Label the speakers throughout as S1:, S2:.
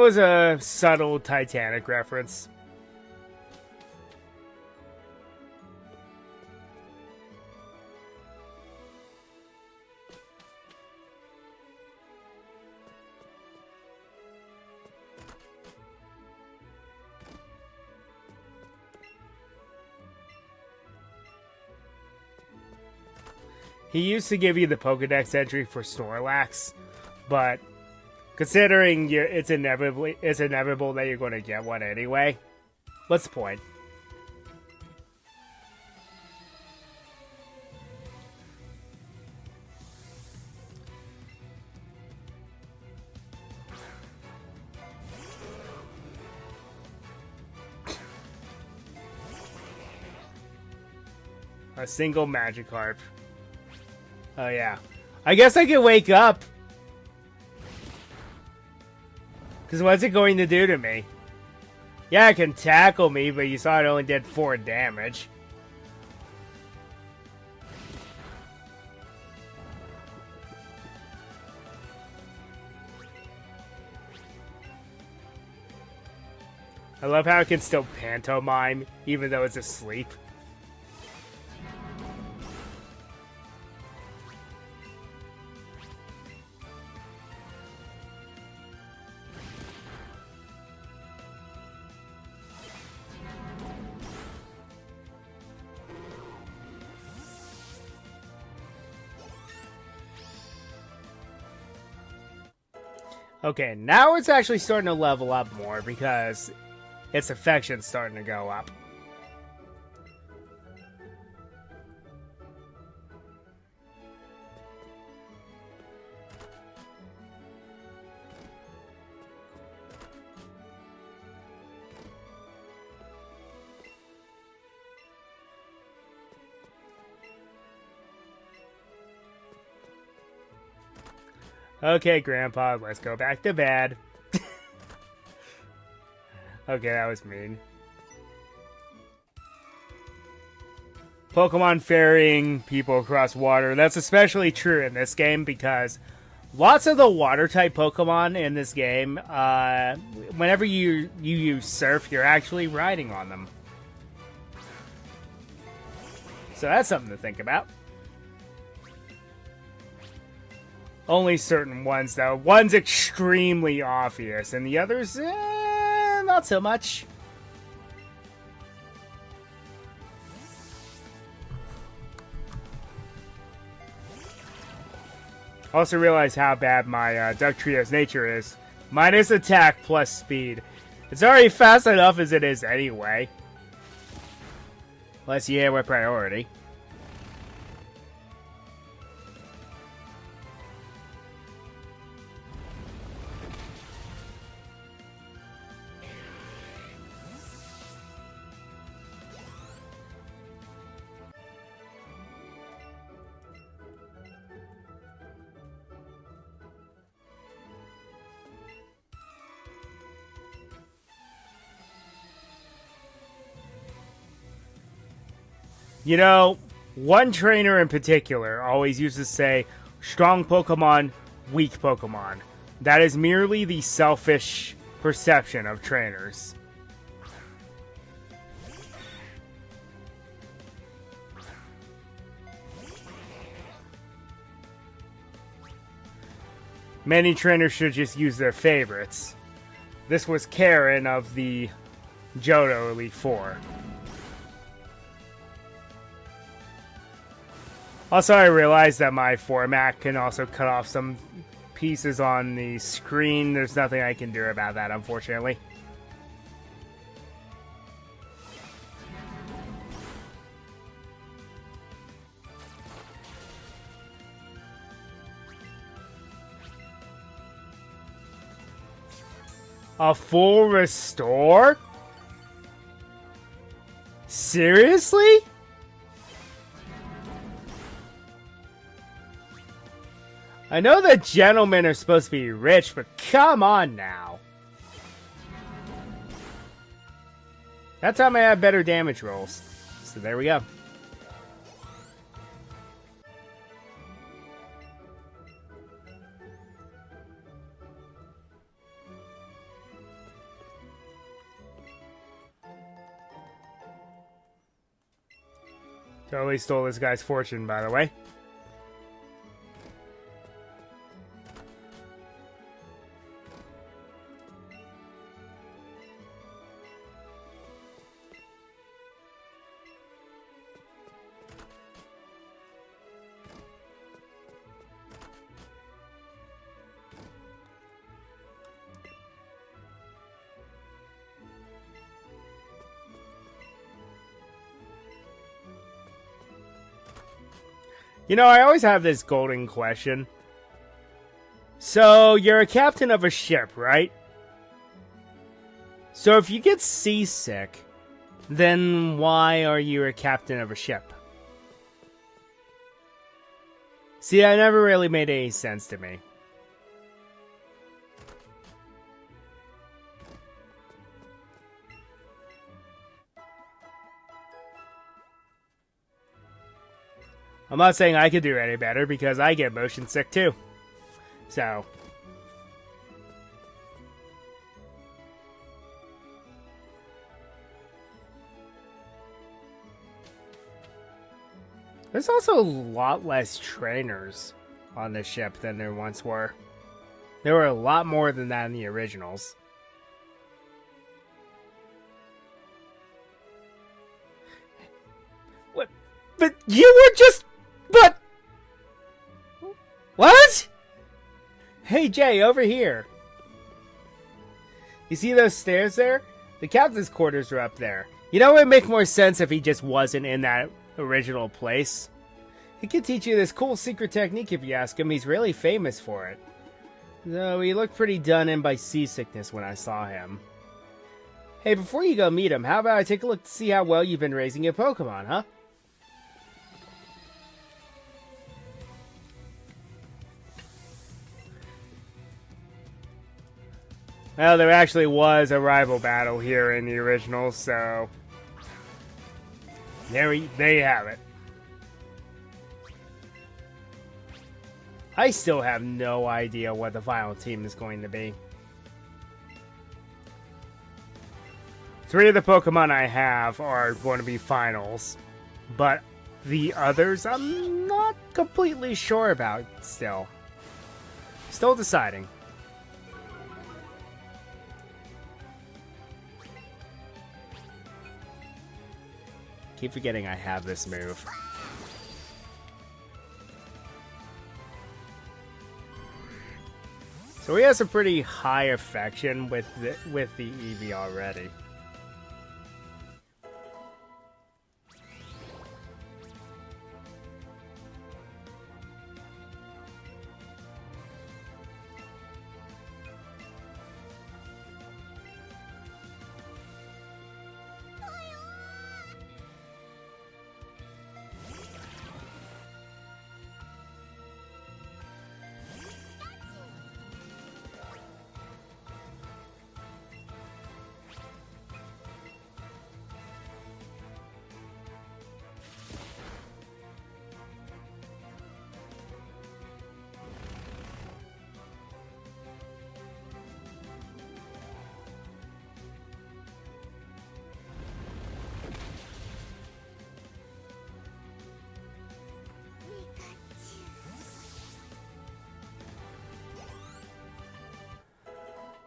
S1: was a subtle Titanic reference. He used to give you the Pokedex entry for Snorlax, but considering it's inevitable that you're going to get one anyway, what's the point? A single Magikarp. Oh yeah. I guess I can wake up. Because what's it going to do to me? Yeah, it can tackle me, but you saw it only did 4 damage. I love how it can still pantomime, even though it's asleep. Okay, now it's actually starting to level up more because its affection's starting to go up. Okay, Grandpa, let's go back to bed. Okay, that was mean. Pokemon ferrying people across water. That's especially true in this game because lots of the water-type Pokemon in this game, whenever you use Surf, you're actually riding on them. So that's something to think about. Only certain ones, though. One's extremely obvious, and the others, not so much. Also realize how bad my Duck Trio's nature is. Minus attack plus speed. It's already fast enough as it is anyway. Unless you hit with priority. You know, one trainer in particular always used to say, strong Pokemon, weak Pokemon. That is merely the selfish perception of trainers. Many trainers should just use their favorites. This was Karen of the Johto Elite Four. Also, I realized that my format can also cut off some pieces on the screen. There's nothing I can do about that, unfortunately. A full restore? Seriously? I know that gentlemen are supposed to be rich, but come on now. That time I had better damage rolls. So there we go. Totally stole this guy's fortune, by the way. You know, I always have this golden question. So, you're a captain of a ship, right? So, if you get seasick, then why are you a captain of a ship? See, that never really made any sense to me. I'm not saying I could do any better because I get motion sick too. So. There's also a lot less trainers on this ship than there once were. There were a lot more than that in the originals. What? But you were just... But... What? Hey, Jay, over here. You see those stairs there? The captain's quarters are up there. You know, it would make more sense if he just wasn't in that original place. He could teach you this cool secret technique if you ask him. He's really famous for it. Though he looked pretty done in by seasickness when I saw him. Hey, before you go meet him, how about I take a look to see how well you've been raising your Pokemon, huh? Well, there actually was a rival battle here in the original, so... There you have it. I still have no idea what the final team is going to be. 3 of the Pokemon I have are going to be finals, but the others I'm not completely sure about still. Still deciding. Keep forgetting I have this move. So he has a pretty high affection with the Eevee already.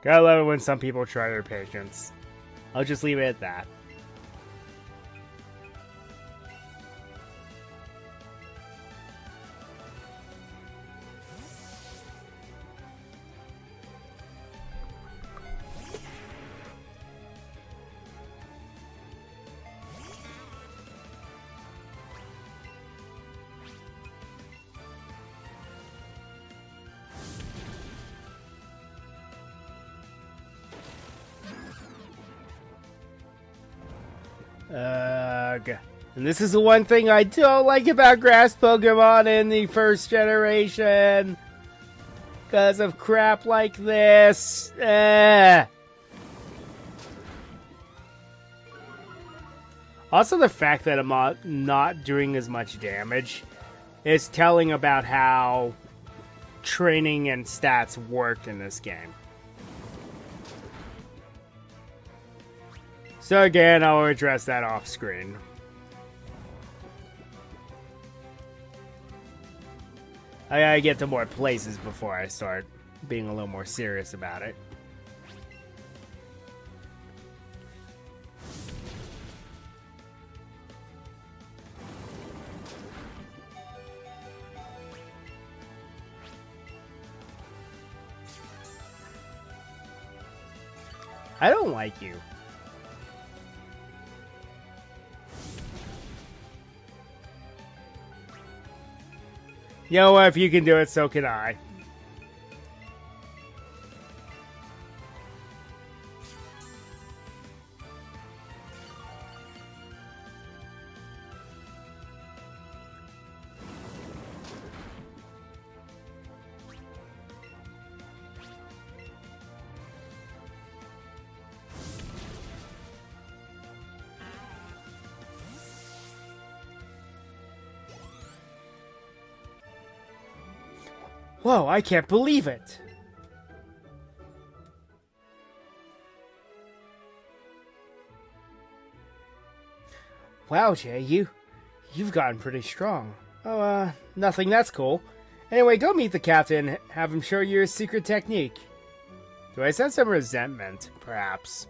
S1: Gotta love it when some people try their patience. I'll just leave it at that. Ugh. And this is the one thing I don't like about grass Pokemon in the first generation. Because of crap like this. Also, the fact that I'm not doing as much damage is telling about how training and stats work in this game. So again, I'll address that off screen. I gotta get to more places before I start being a little more serious about it. I don't like you. You know what? If you can do it, so can I. Whoa, I can't believe it! Wow, Jay, you've gotten pretty strong. Oh, nothing, that's cool. Anyway, go meet the captain, have him show you his secret technique. Do I sense some resentment, perhaps?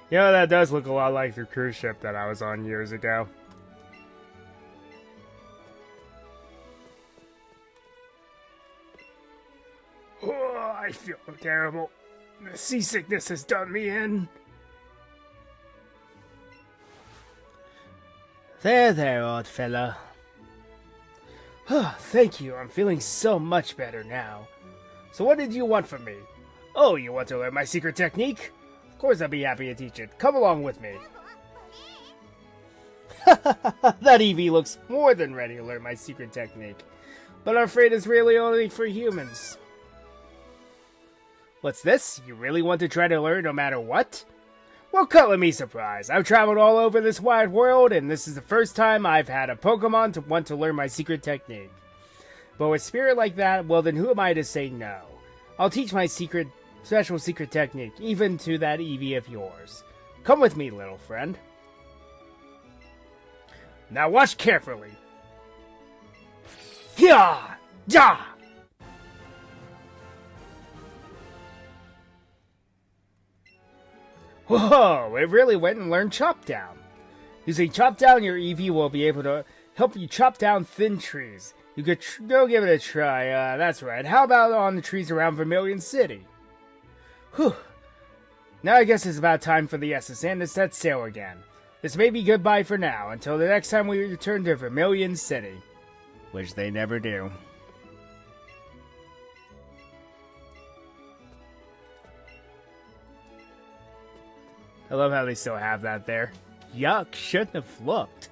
S1: You know, that does look a lot like the cruise ship that I was on years ago. Oh, I feel terrible. The seasickness has done me in. There, old fella. Thank you, I'm feeling so much better now. So what did you want from me? Oh, you want to learn my secret technique? Of course I'd be happy to teach it. Come along with me. That Eevee looks more than ready to learn my secret technique. But I'm afraid it's really only for humans. What's this? You really want to try to learn no matter what? Well, cut let me surprise. I've traveled all over this wide world, and this is the first time I've had a Pokemon to want to learn my secret technique. But with spirit like that, well then who am I to say no? I'll teach my special secret technique, even to that Eevee of yours. Come with me, little friend. Now watch carefully. Hiya! Ja! Whoa, it really went and learned Chop Down. Using Chop Down, your Eevee will be able to help you chop down thin trees. You could go give it a try, that's right. How about on the trees around Vermilion City? Whew. Now I guess it's about time for the SSN to set sail again. This may be goodbye for now, until the next time we return to Vermilion City. Which they never do. I love how they still have that there. Yuck, shouldn't have looked.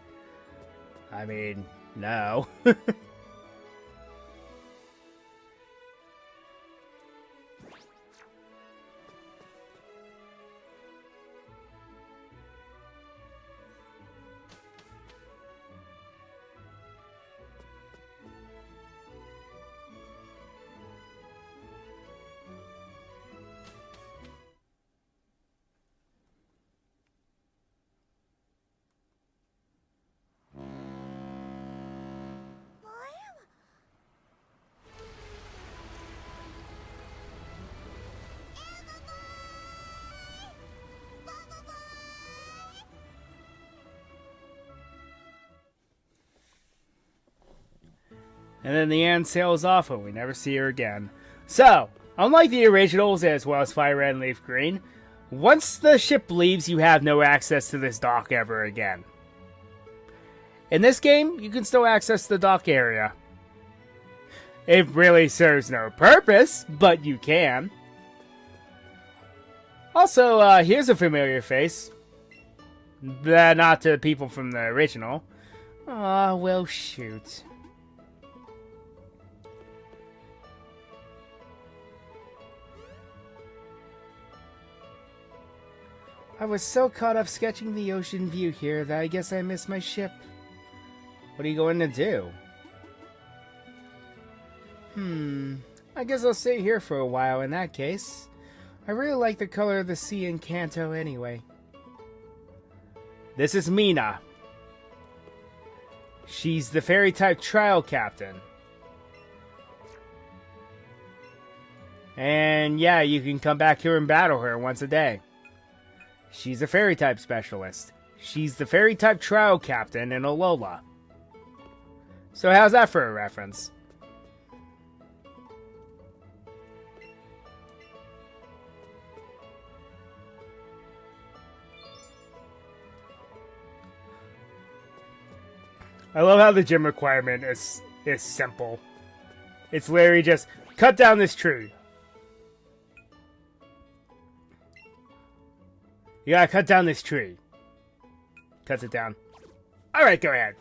S1: I mean, no. And then the Anne sails off and we never see her again. So, unlike the originals as well as Fire Red and Leaf Green, once the ship leaves, you have no access to this dock ever again. In this game, you can still access the dock area. It really serves no purpose, but you can. Also, here's a familiar face. Not to people from the original. Aw, well, shoot. I was so caught up sketching the ocean view here that I guess I missed my ship. What are you going to do? I guess I'll stay here for a while in that case. I really like the color of the sea in Kanto anyway. This is Mina. She's the fairy-type trial captain. And yeah, you can come back here and battle her once a day. She's a fairy-type specialist. She's the fairy-type trial captain in Alola. So how's that for a reference? I love how the gym requirement is simple. It's literally just cut down this tree. You gotta cut down this tree. Cuts it down. Alright, go ahead.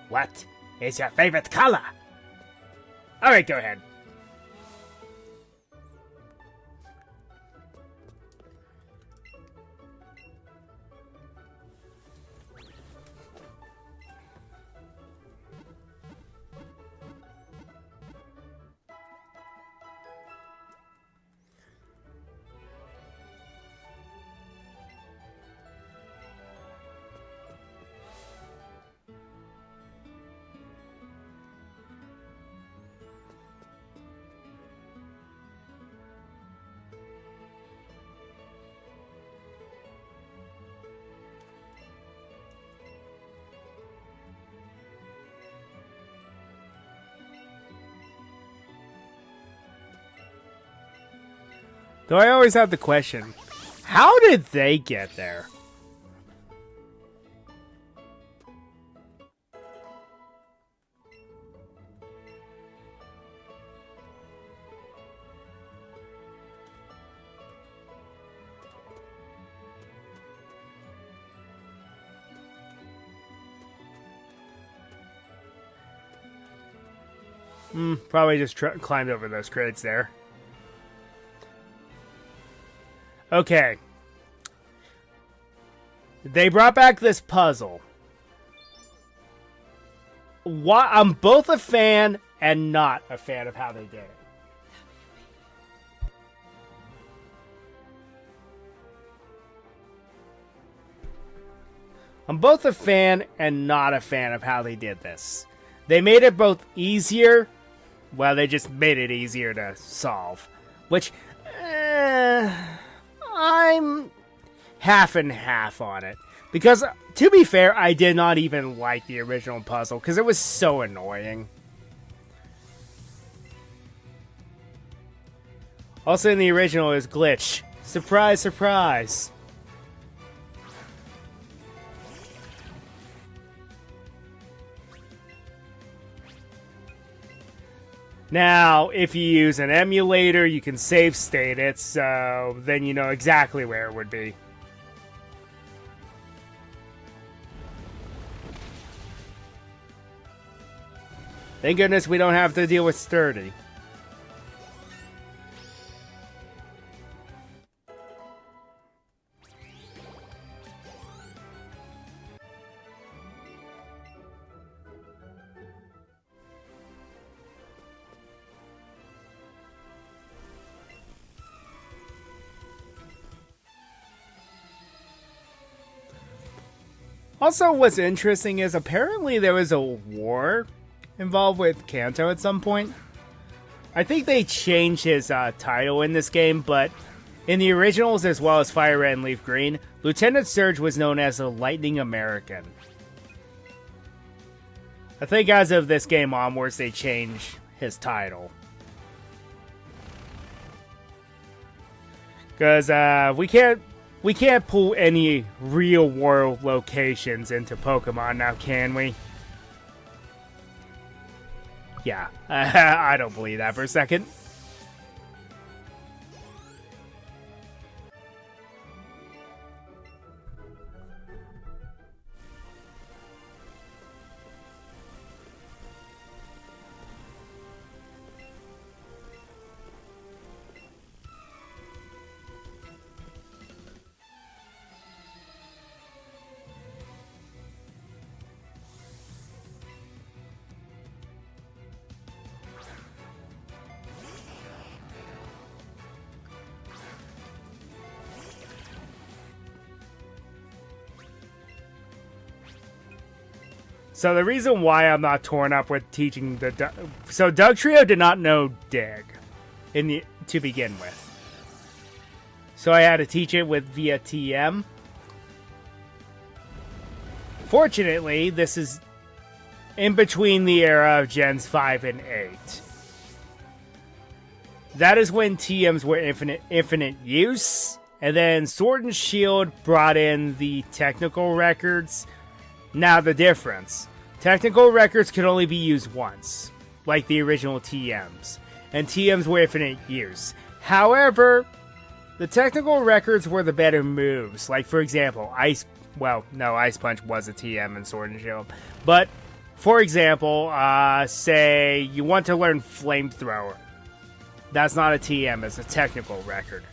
S1: What is your favorite color? Alright, go ahead. Though I always have the question, how did they get there? Probably just climbed over those crates there. Okay. They brought back this puzzle. I'm both a fan and not a fan of how they did it. I'm both a fan and not a fan of how they did this. They made it both easier. Well, they just made it easier to solve. Which, I'm half and half on it. Because, to be fair, I did not even like the original puzzle, because it was so annoying. Also in the original is glitch. Surprise, surprise. Now, if you use an emulator, you can save state it, so then you know exactly where it would be. Thank goodness we don't have to deal with Sturdy. Also, what's interesting is apparently there was a war involved with Kanto at some point. I think they changed his title in this game, but in the originals as well as Fire Red and Leaf Green, Lieutenant Surge was known as the Lightning American. I think as of this game onwards, they changed his title. Because we can't pull any real world locations into Pokemon now, can we? Yeah, I don't believe that for a second. So the reason why I'm not torn up with teaching the so Doug Trio did not know Dig to begin with, so I had to teach it via TM. Fortunately, this is in between the era of Gens 5 and 8. That is when TMs were infinite use, and then Sword and Shield brought in the technical records. Now the difference. Technical records could only be used once, like the original TMs, and TMs were infinite use. However, the technical records were the better moves. Like, for example, Ice Punch was a TM in Sword and Shield. But, for example, say you want to learn Flamethrower. That's not a TM, it's a technical record.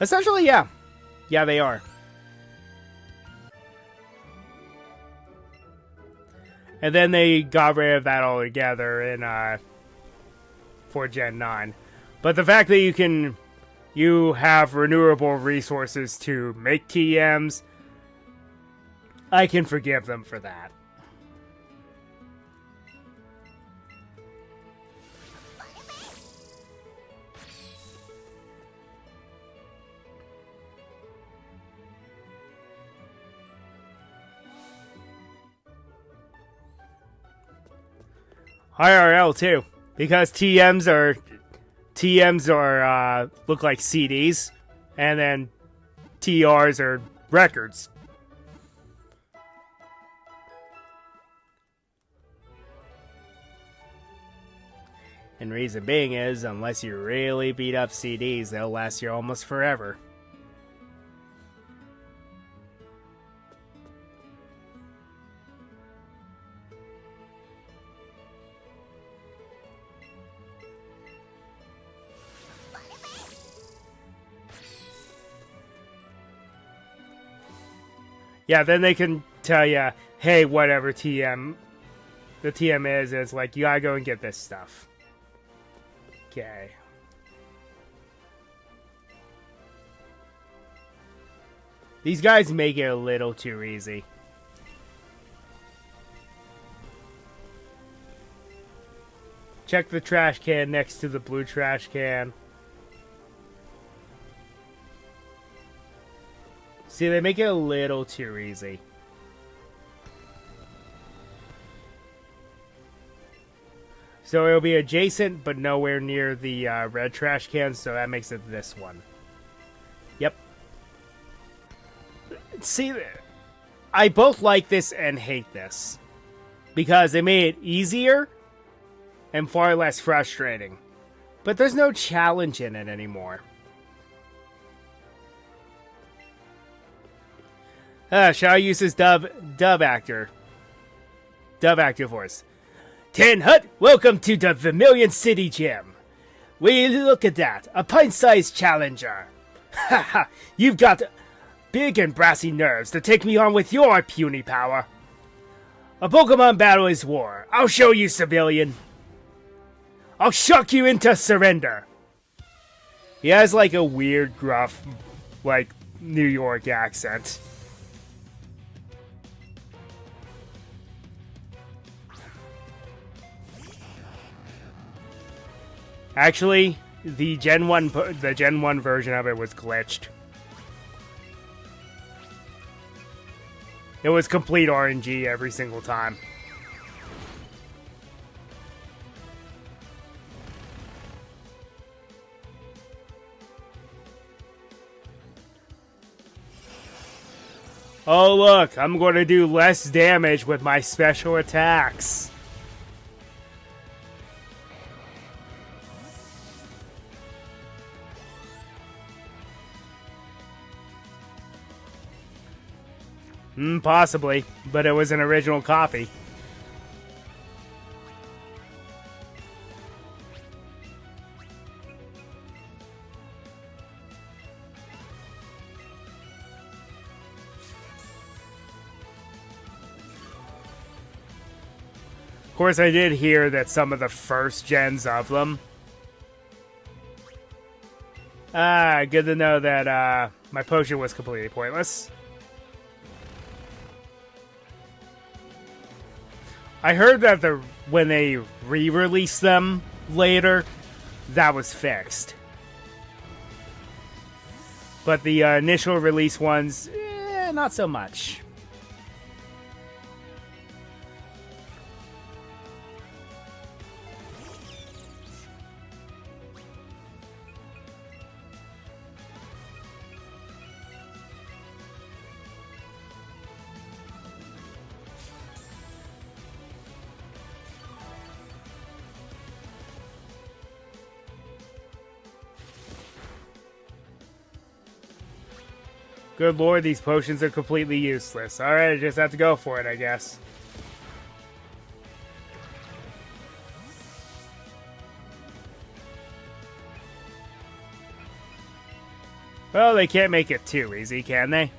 S1: Essentially, yeah. Yeah, they are. And then they got rid of that altogether for Gen 9. But the fact that you have renewable resources to make TMs, I can forgive them for that. IRL too, because TMs are look like CDs, and then TRs are records. And reason being is, unless you really beat up CDs, they'll last you almost forever. Yeah, then they can tell you, hey, whatever the TM is, it's like, you gotta go and get this stuff. Okay. These guys make it a little too easy. Check the trash can next to the blue trash can. See, they make it a little too easy. So it'll be adjacent, but nowhere near the red trash can, so that makes it this one. Yep. See, I both like this and hate this. Because they made it easier and far less frustrating. But there's no challenge in it anymore. Shall I use this dub actor voice? Tin Hut, welcome to the Vermilion City Gym. Will you look at that? A pint-sized challenger. Haha, you've got big and brassy nerves to take me on with your puny power. A Pokemon battle is war. I'll show you, civilian. I'll shock you into surrender. He has like a weird, gruff, like, New York accent. Actually, the Gen 1 version of it was glitched. It was complete RNG every single time. Oh look, I'm going to do less damage with my special attacks. Possibly, but it was an original copy. Of course, I did hear that some of the first gens of them. Good to know that my potion was completely pointless. I heard that when they re-released them later, that was fixed. But the initial release ones, not so much. Good lord, these potions are completely useless. Alright, I just have to go for it, I guess. Well, they can't make it too easy, can they?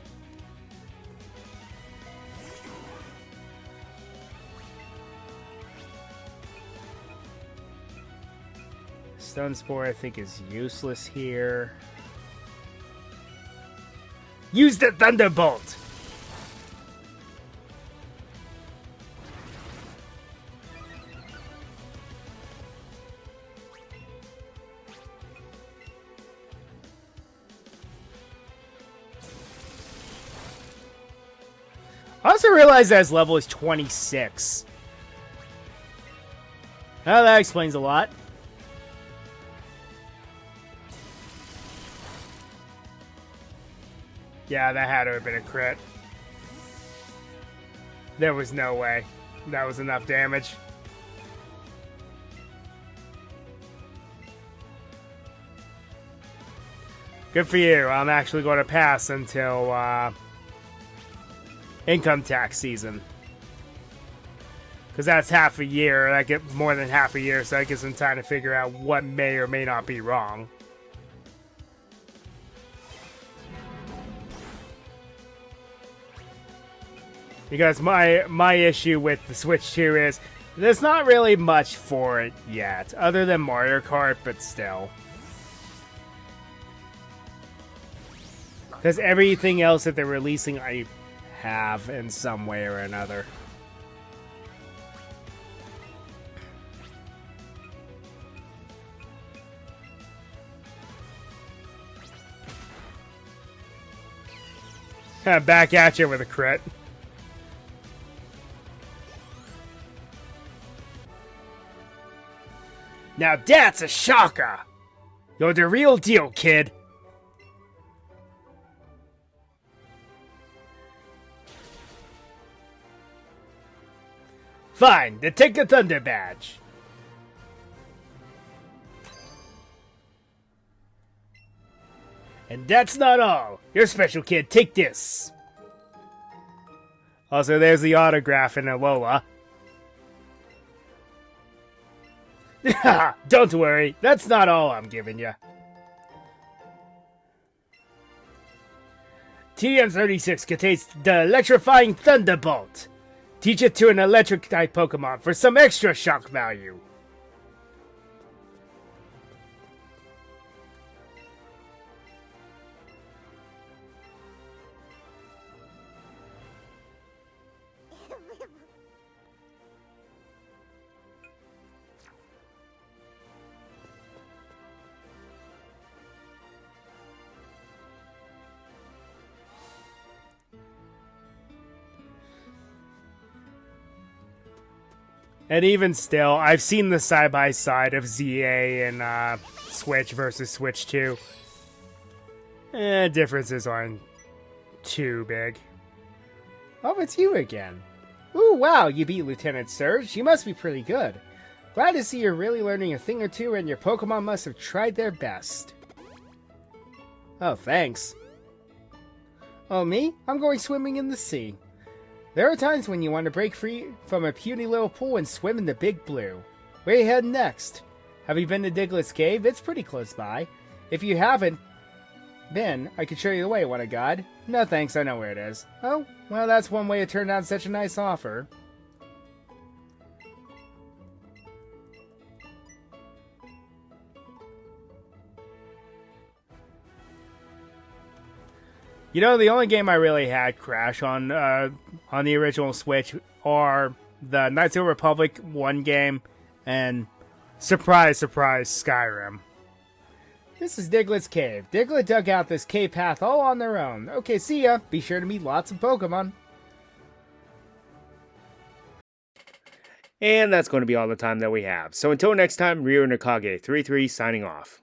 S1: Stun Spore, I think, is useless here. Use the Thundabolt! I also realized that his level is 26. Well, that explains a lot. Yeah, that had to have been a crit. There was no way. That was enough damage. Good for you. I'm actually going to pass until income tax season. Because that's half a year. I get more than half a year, so that gives them time to figure out what may or may not be wrong. Because my issue with the Switch 2 is there's not really much for it yet, other than Mario Kart, but still. Because everything else that they're releasing, I have in some way or another. Back at you with a crit. Now that's a shocker! You're the real deal, kid! Fine, then take the Thunder Badge. And that's not all. You're special, kid. Take this. Also, there's the autograph in Alola. Don't worry, that's not all I'm giving you. TM36 contains the electrifying Thundabolt. Teach it to an electric-type Pokemon for some extra shock value. And even still, I've seen the side-by-side of ZA and Switch versus Switch 2. Differences aren't too big. Oh, it's you again. Ooh, wow, you beat Lieutenant Surge. You must be pretty good. Glad to see you're really learning a thing or two and your Pokemon must have tried their best. Oh, thanks. Oh, me? I'm going swimming in the sea. There are times when you want to break free from a puny little pool and swim in the big blue. Where are you heading next? Have you been to Diglett's Cave? It's pretty close by. If you haven't been, I could show you the way, what a god. No thanks, I know where it is. Oh, well, that's one way to turn down such a nice offer. You know, the only game I really had crash on the original Switch are the Knights of the Republic 1 game and surprise, surprise, Skyrim. This is Diglett's Cave. Diglett dug out this cave path all on their own. Okay, see ya. Be sure to meet lots of Pokemon. And that's going to be all the time that we have. So until next time, Ryo Nakage 33 signing off.